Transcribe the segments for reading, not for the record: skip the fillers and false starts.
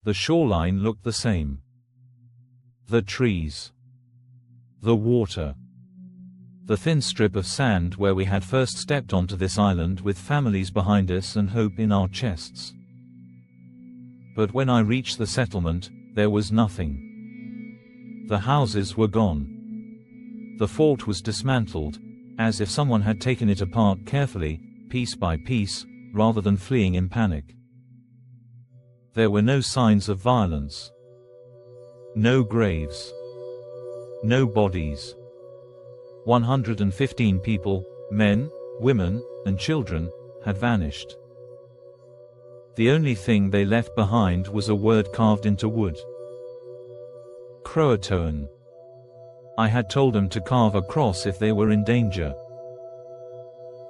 The shoreline looked the same. The trees. The water. The thin strip of sand where we had first stepped onto this island with families behind us and hope in our chests. But when I reached the settlement, there was nothing. The houses were gone. The fort was dismantled, as if someone had taken it apart carefully, piece by piece, rather than fleeing in panic. There were no signs of violence. No graves. No bodies. 115 people, men, women, and children, had vanished. The only thing they left behind was a word carved into wood. CROATOAN. I had told them to carve a cross if they were in danger.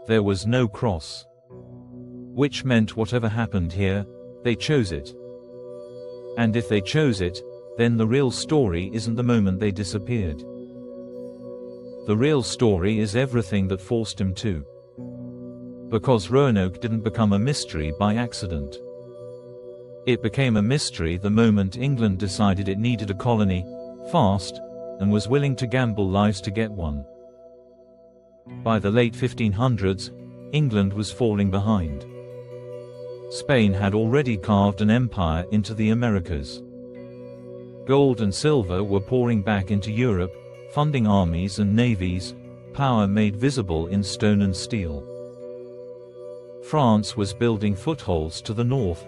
There was no cross. Which meant whatever happened here, they chose it. And if they chose it, then the real story isn't the moment they disappeared. The real story is everything that forced him to. Because Roanoke didn't become a mystery by accident. It became a mystery the moment England decided it needed a colony, fast, and was willing to gamble lives to get one. By the late 1500s, England was falling behind. Spain had already carved an empire into the Americas. Gold and silver were pouring back into Europe, funding armies and navies, power made visible in stone and steel. France was building footholds to the north,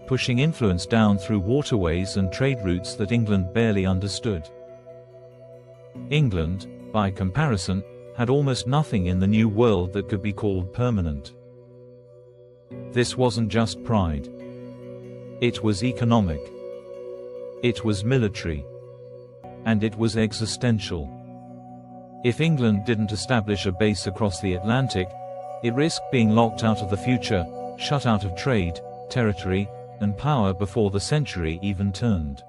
pushing influence down through waterways and trade routes that England barely understood. England, by comparison, had almost nothing in the New World that could be called permanent. This wasn't just pride. It was economic. It was military. And it was existential. If England didn't establish a base across the Atlantic, it risked being locked out of the future, shut out of trade, territory, and power before the century even turned.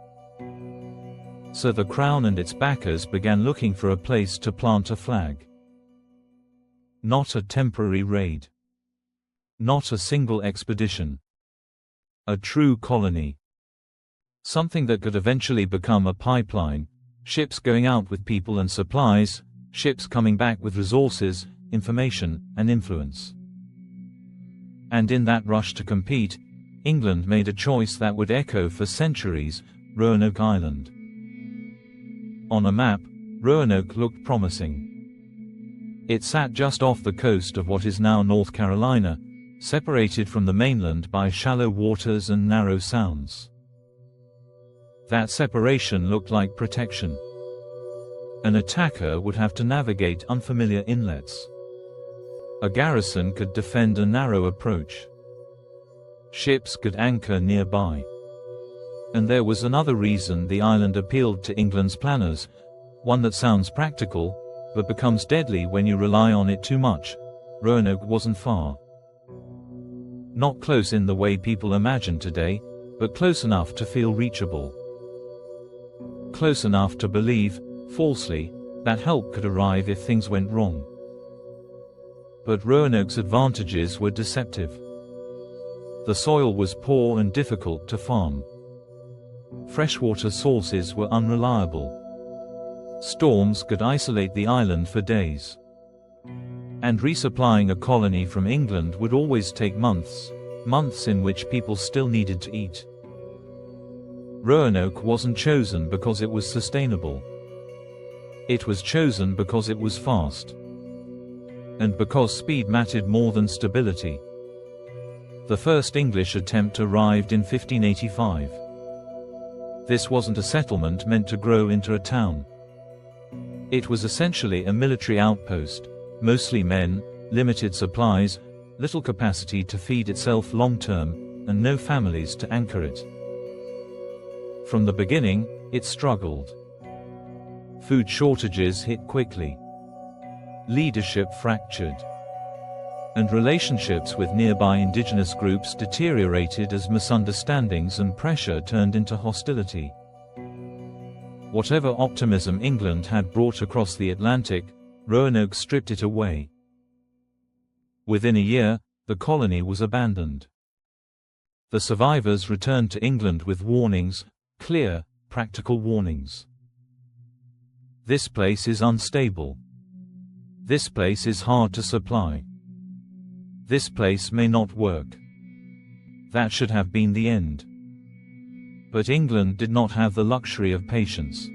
So the Crown and its backers began looking for a place to plant a flag. Not a temporary raid. Not a single expedition. A true colony. Something that could eventually become a pipeline, ships going out with people and supplies, ships coming back with resources, information, and influence. And in that rush to compete, England made a choice that would echo for centuries: Roanoke Island. On a map, Roanoke looked promising. It sat just off the coast of what is now North Carolina, separated from the mainland by shallow waters and narrow sounds. That separation looked like protection. An attacker would have to navigate unfamiliar inlets. A garrison could defend a narrow approach. Ships could anchor nearby. And there was another reason the island appealed to England's planners, one that sounds practical, but becomes deadly when you rely on it too much. Roanoke wasn't far. Not close in the way people imagine today, but close enough to feel reachable. Close enough to believe, falsely, that help could arrive if things went wrong. But Roanoke's advantages were deceptive. The soil was poor and difficult to farm. Freshwater sources were unreliable. Storms could isolate the island for days. And resupplying a colony from England would always take months, months in which people still needed to eat. Roanoke wasn't chosen because it was sustainable. It was chosen because it was fast. And because speed mattered more than stability. The first English attempt arrived in 1585. This wasn't a settlement meant to grow into a town. It was essentially a military outpost, mostly men, limited supplies, little capacity to feed itself long-term, and no families to anchor it. From the beginning, it struggled. Food shortages hit quickly. Leadership fractured. And relationships with nearby indigenous groups deteriorated as misunderstandings and pressure turned into hostility. Whatever optimism England had brought across the Atlantic, Roanoke stripped it away. Within a year, the colony was abandoned. The survivors returned to England with warnings, clear, practical warnings. This place is unstable. This place is hard to supply. This place may not work. That should have been the end. But England did not have the luxury of patience.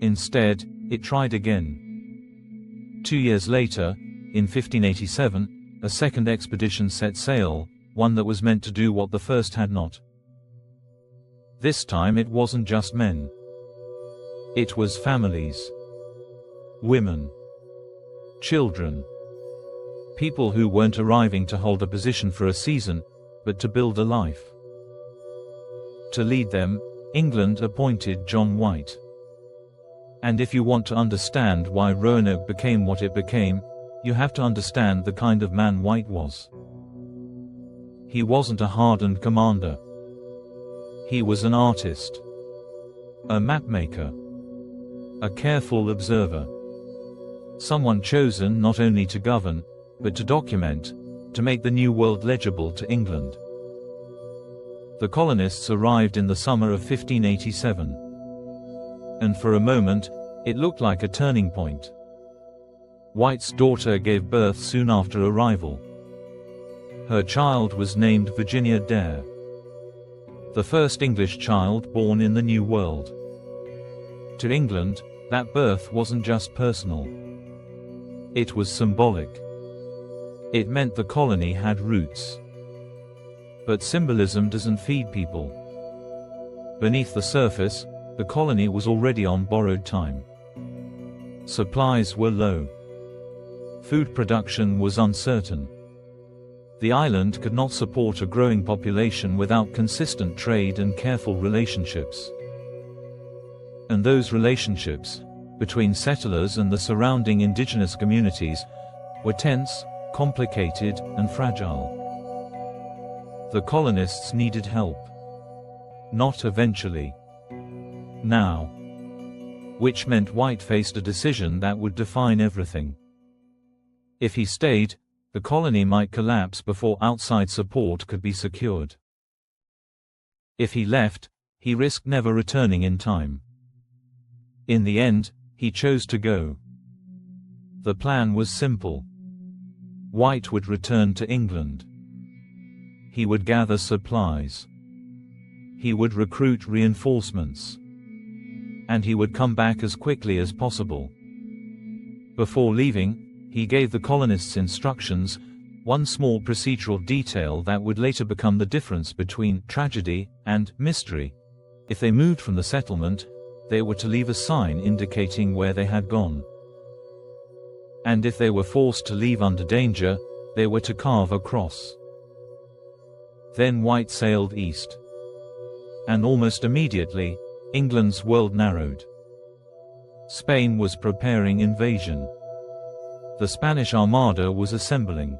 Instead, it tried again. 2 years later, in 1587, a second expedition set sail, one that was meant to do what the first had not. This time it wasn't just men. It was families. Women. Children. People who weren't arriving to hold a position for a season, but to build a life. To lead them, England appointed John White. And if you want to understand why Roanoke became what it became, you have to understand the kind of man White was. He wasn't a hardened commander. He was an artist. A mapmaker. A careful observer. Someone chosen not only to govern, but to document, to make the New World legible to England. The colonists arrived in the summer of 1587. And for a moment, it looked like a turning point. White's daughter gave birth soon after arrival. Her child was named Virginia Dare. The first English child born in the New World. To England, that birth wasn't just personal. It was symbolic. It meant the colony had roots. But symbolism doesn't feed people. Beneath the surface, the colony was already on borrowed time. Supplies were low. Food production was uncertain. The island could not support a growing population without consistent trade and careful relationships. And those relationships, between settlers and the surrounding indigenous communities, were tense, complicated, and fragile. The colonists needed help. Not eventually. Now. Which meant White faced a decision that would define everything. If he stayed, the colony might collapse before outside support could be secured. If he left, he risked never returning in time. In the end, he chose to go. The plan was simple. White would return to England. He would gather supplies. He would recruit reinforcements. And he would come back as quickly as possible. Before leaving, he gave the colonists instructions, one small procedural detail that would later become the difference between tragedy and mystery. If they moved from the settlement, they were to leave a sign indicating where they had gone. And if they were forced to leave under danger, they were to carve a cross. Then White sailed east. And almost immediately, England's world narrowed. Spain was preparing invasion. The Spanish Armada was assembling.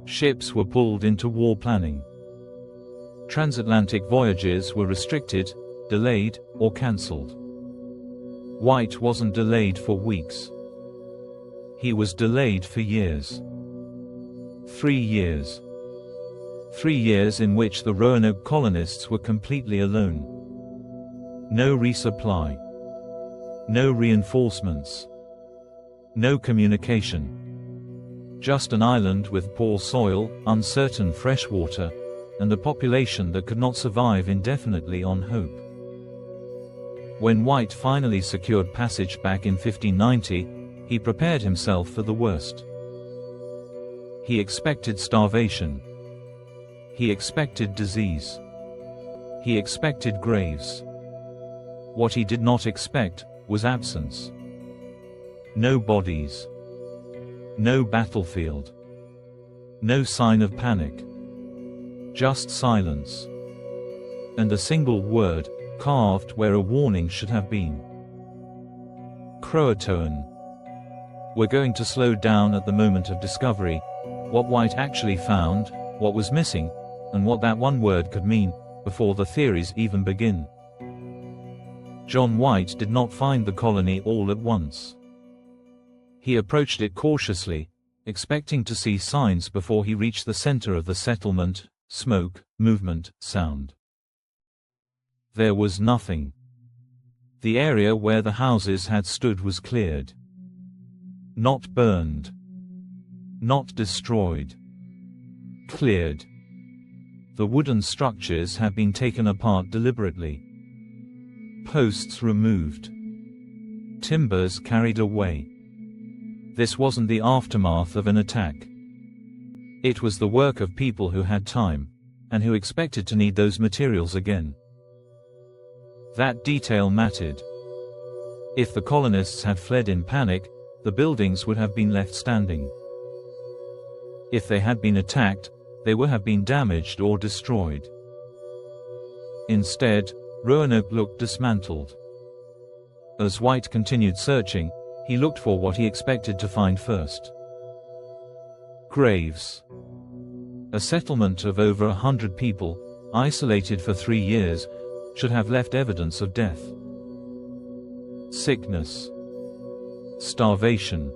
Ships were pulled into war planning. Transatlantic voyages were restricted, delayed, or cancelled. White wasn't delayed for weeks. He was delayed for years. 3 years. 3 years in which the Roanoke colonists were completely alone. No resupply. No reinforcements. No communication. Just an island with poor soil, uncertain fresh water, and a population that could not survive indefinitely on hope. When White finally secured passage back in 1590, he prepared himself for the worst. He expected starvation. He expected disease. He expected graves. What he did not expect was absence. No bodies. No battlefield. No sign of panic. Just silence. And a single word, carved where a warning should have been. CROATOAN. We're going to slow down at the moment of discovery, what White actually found, what was missing, and what that one word could mean, before the theories even begin. John White did not find the colony all at once. He approached it cautiously, expecting to see signs before he reached the center of the settlement, smoke, movement, sound. There was nothing. The area where the houses had stood was cleared. Not burned. Not destroyed. Cleared. The wooden structures had been taken apart deliberately. Posts removed. Timbers carried away. This wasn't the aftermath of an attack. It was the work of people who had time, and who expected to need those materials again. That detail mattered. If the colonists had fled in panic, the buildings would have been left standing. If they had been attacked, they would have been damaged or destroyed. Instead, Roanoke looked dismantled. As White continued searching, he looked for what he expected to find first. Graves. A settlement of over 100 people, isolated for 3 years, should have left evidence of death. Sickness. Starvation.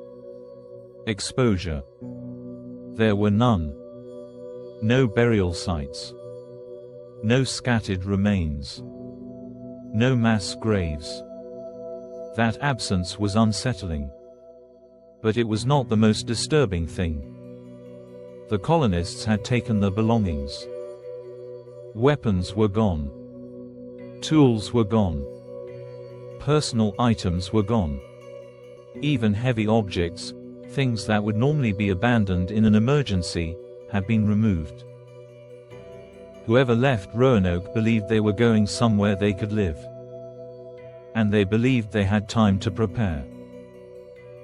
Exposure. There were none. No burial sites. No scattered remains. No mass graves. That absence was unsettling. But it was not the most disturbing thing. The colonists had taken their belongings. Weapons were gone. Tools were gone. Personal items were gone. Even heavy objects, things that would normally be abandoned in an emergency, had been removed. Whoever left Roanoke believed they were going somewhere they could live. And they believed they had time to prepare.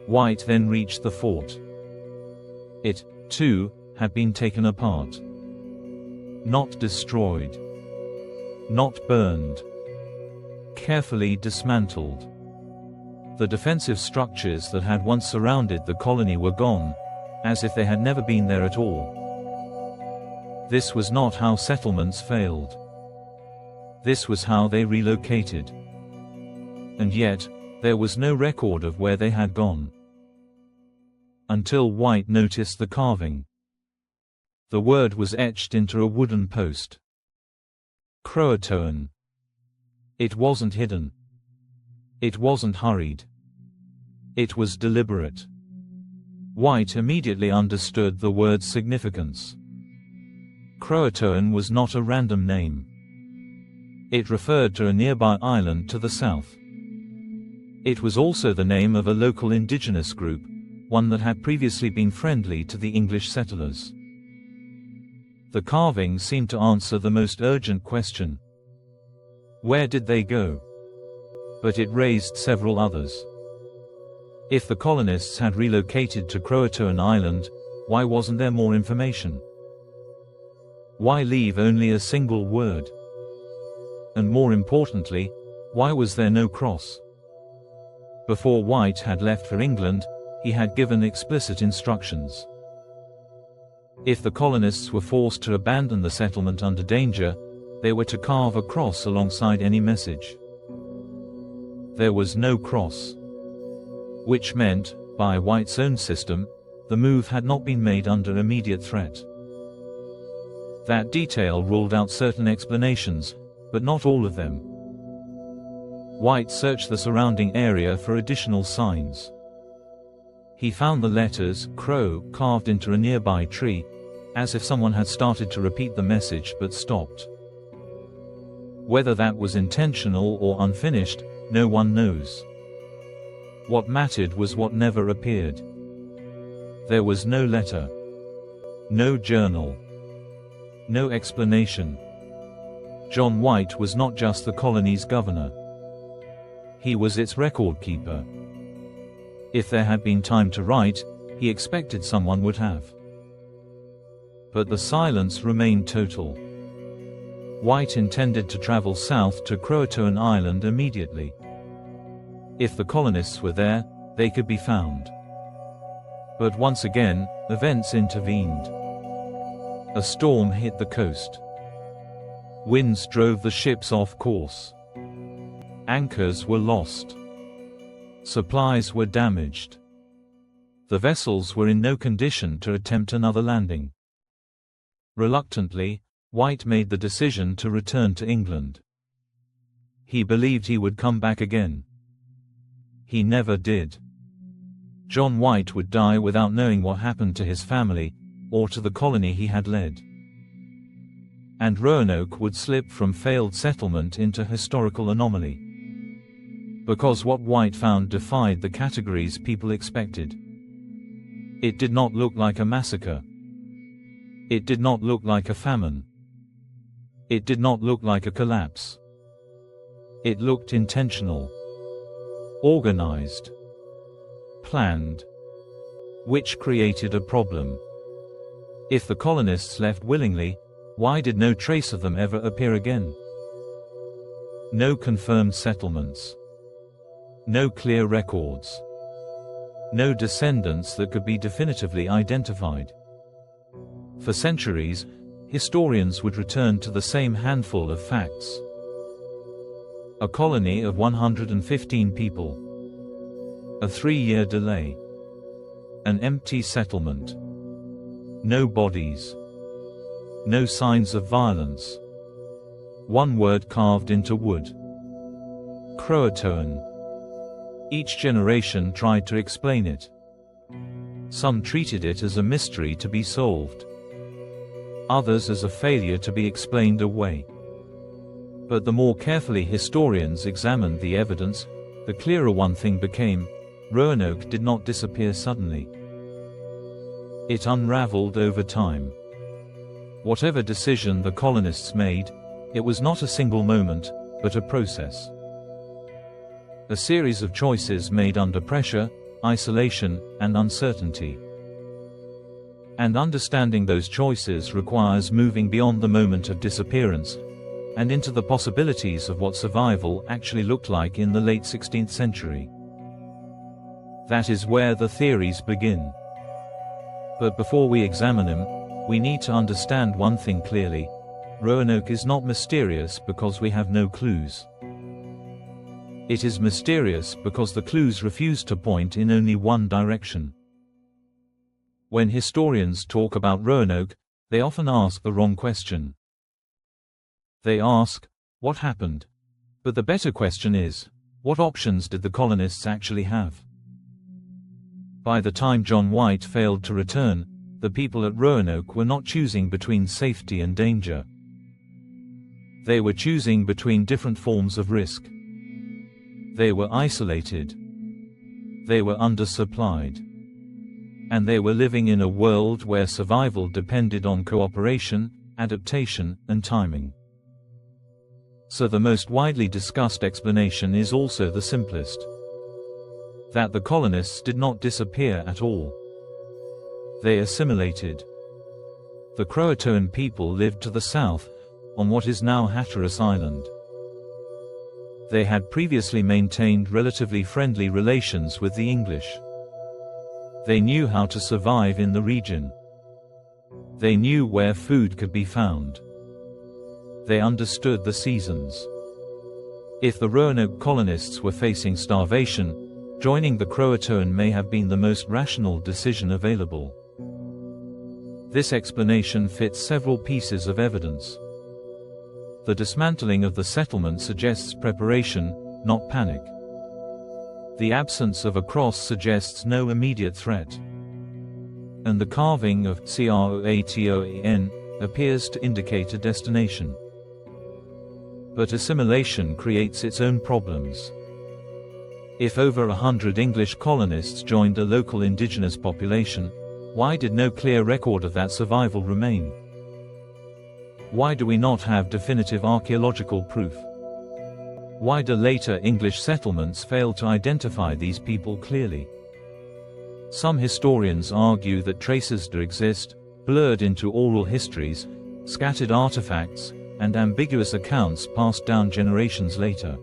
White then reached the fort. It, too, had been taken apart. Not destroyed. Not burned. Carefully dismantled. The defensive structures that had once surrounded the colony were gone, as if they had never been there at all. This was not how settlements failed. This was how they relocated. And yet, there was no record of where they had gone. Until White noticed the carving. The word was etched into a wooden post. CROATOAN. It wasn't hidden. It wasn't hurried. It was deliberate. White immediately understood the word's significance. CROATOAN was not a random name. It referred to a nearby island to the south. It was also the name of a local indigenous group, one that had previously been friendly to the English settlers. The carving seemed to answer the most urgent question. Where did they go? But it raised several others. If the colonists had relocated to CROATOAN Island, why wasn't there more information? Why leave only a single word? And more importantly, why was there no cross? Before White had left for England, he had given explicit instructions. If the colonists were forced to abandon the settlement under danger, they were to carve a cross alongside any message. There was no cross. Which meant, by White's own system, the move had not been made under immediate threat. That detail ruled out certain explanations, but not all of them. White searched the surrounding area for additional signs. He found the letters Crow carved into a nearby tree, as if someone had started to repeat the message but stopped. Whether that was intentional or unfinished, no one knows. What mattered was what never appeared. There was no letter. No journal. No explanation. John White was not just the colony's governor. He was its record keeper. If there had been time to write, he expected someone would have. But the silence remained total. White intended to travel south to CROATOAN Island immediately. If the colonists were there, they could be found. But once again, events intervened. A storm hit the coast. Winds drove the ships off course. Anchors were lost. Supplies were damaged. The vessels were in no condition to attempt another landing. Reluctantly, White made the decision to return to England. He believed he would come back again. He never did. John White would die without knowing what happened to his family, or to the colony he had led. And Roanoke would slip from failed settlement into historical anomaly. Because what White found defied the categories people expected. It did not look like a massacre. It did not look like a famine. It did not look like a collapse. It looked intentional, organized, planned, which created a problem. If the colonists left willingly, why did no trace of them ever appear again? No confirmed settlements. No clear records. No descendants that could be definitively identified. For centuries, historians would return to the same handful of facts. A colony of 115 people. A 3-year delay. An empty settlement. No bodies. No signs of violence. One word carved into wood. CROATOAN. Each generation tried to explain it. Some treated it as a mystery to be solved. Others as a failure to be explained away. But the more carefully historians examined the evidence, the clearer one thing became: Roanoke did not disappear suddenly. It unraveled over time. Whatever decision the colonists made, it was not a single moment, but a process. A series of choices made under pressure, isolation, and uncertainty. And understanding those choices requires moving beyond the moment of disappearance, and into the possibilities of what survival actually looked like in the late 16th century. That is where the theories begin. But before we examine them, we need to understand one thing clearly: Roanoke is not mysterious because we have no clues. It is mysterious because the clues refuse to point in only one direction. When historians talk about Roanoke, they often ask the wrong question. They ask, what happened? But the better question is, what options did the colonists actually have? By the time John White failed to return, the people at Roanoke were not choosing between safety and danger. They were choosing between different forms of risk. They were isolated. They were undersupplied. And they were living in a world where survival depended on cooperation, adaptation, and timing. So the most widely discussed explanation is also the simplest: that the colonists did not disappear at all. They assimilated. The CROATOAN people lived to the south, on what is now Hatteras Island. They had previously maintained relatively friendly relations with the English. They knew how to survive in the region. They knew where food could be found. They understood the seasons. If the Roanoke colonists were facing starvation, joining the CROATOAN may have been the most rational decision available. This explanation fits several pieces of evidence. The dismantling of the settlement suggests preparation, not panic. The absence of a cross suggests no immediate threat. And the carving of CROATOAN appears to indicate a destination. But assimilation creates its own problems. If over 100 English colonists joined a local indigenous population, why did no clear record of that survival remain? Why do we not have definitive archaeological proof? Why do later English settlements fail to identify these people clearly? Some historians argue that traces do exist, blurred into oral histories, scattered artifacts, and ambiguous accounts passed down generations later.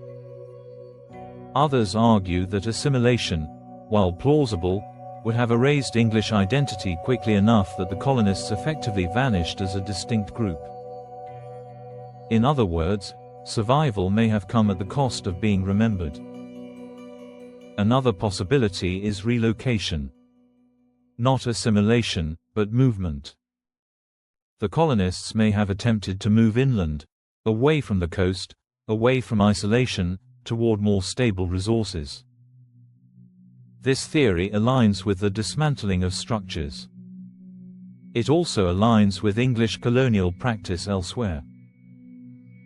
Others argue that assimilation, while plausible, would have erased English identity quickly enough that the colonists effectively vanished as a distinct group. In other words, survival may have come at the cost of being remembered. Another possibility is relocation. Not assimilation, but movement. The colonists may have attempted to move inland, away from the coast, away from isolation, toward more stable resources. This theory aligns with the dismantling of structures. It also aligns with English colonial practice elsewhere.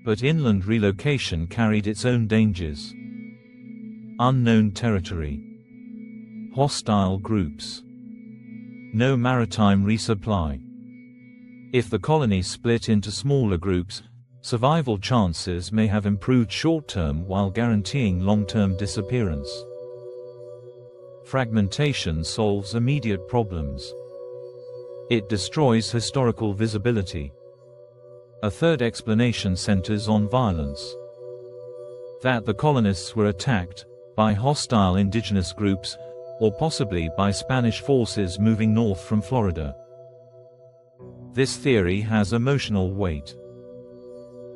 But inland relocation carried its own dangers. Unknown territory. Hostile groups. No maritime resupply. If the colony split into smaller groups, survival chances may have improved short-term while guaranteeing long-term disappearance. Fragmentation solves immediate problems. It destroys historical visibility. A third explanation centers on violence. That the colonists were attacked by hostile indigenous groups, or possibly by Spanish forces moving north from Florida. This theory has emotional weight.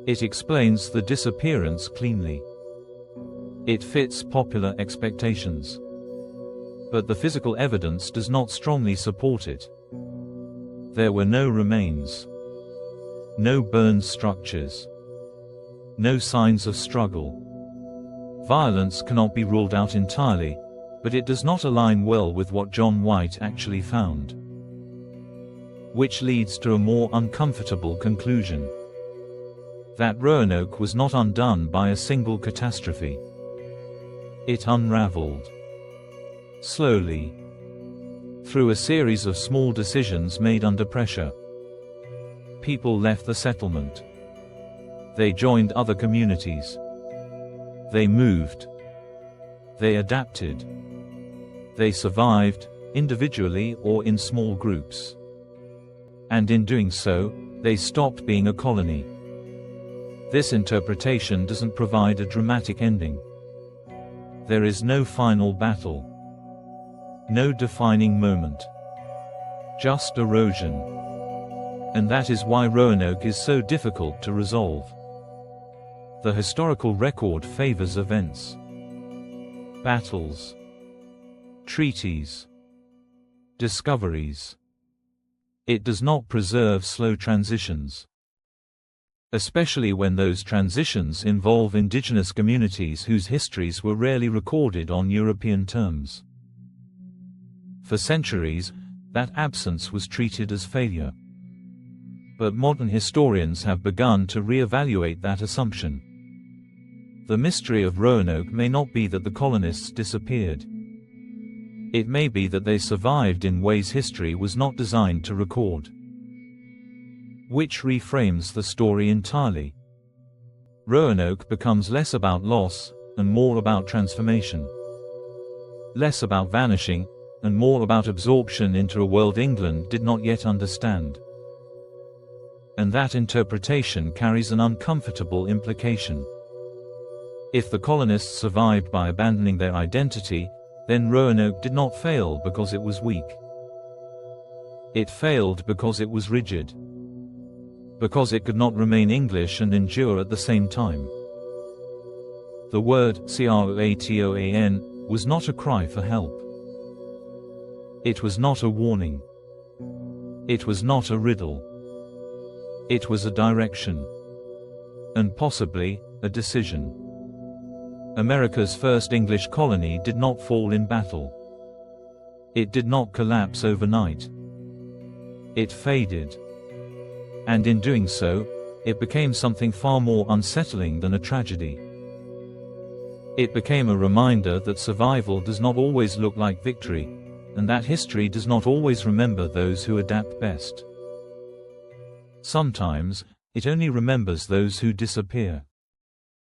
It explains the disappearance cleanly. It fits popular expectations. But the physical evidence does not strongly support it. There were no remains. No burned structures. No signs of struggle. Violence cannot be ruled out entirely, but it does not align well with what John White actually found. Which leads to a more uncomfortable conclusion. That Roanoke was not undone by a single catastrophe. It unraveled. Slowly. Through a series of small decisions made under pressure. People left the settlement. They joined other communities. They moved. They adapted. They survived, individually or in small groups. And in doing so, they stopped being a colony. This interpretation doesn't provide a dramatic ending. There is no final battle. No defining moment. Just erosion. And that is why Roanoke is so difficult to resolve. The historical record favors events. Battles. Treaties. Discoveries. It does not preserve slow transitions. Especially when those transitions involve indigenous communities whose histories were rarely recorded on European terms. For centuries, that absence was treated as failure. But modern historians have begun to re-evaluate that assumption. The mystery of Roanoke may not be that the colonists disappeared. It may be that they survived in ways history was not designed to record. Which reframes the story entirely. Roanoke becomes less about loss, and more about transformation. Less about vanishing, and more about absorption into a world England did not yet understand. And that interpretation carries an uncomfortable implication. If the colonists survived by abandoning their identity, then Roanoke did not fail because it was weak. It failed because it was rigid. Because it could not remain English and endure at the same time. The word CROATOAN was not a cry for help. It was not a warning. It was not a riddle. It was a direction. And possibly, a decision. America's first English colony did not fall in battle. It did not collapse overnight. It faded. And in doing so, it became something far more unsettling than a tragedy. It became a reminder that survival does not always look like victory, and that history does not always remember those who adapt best. Sometimes, it only remembers those who disappear.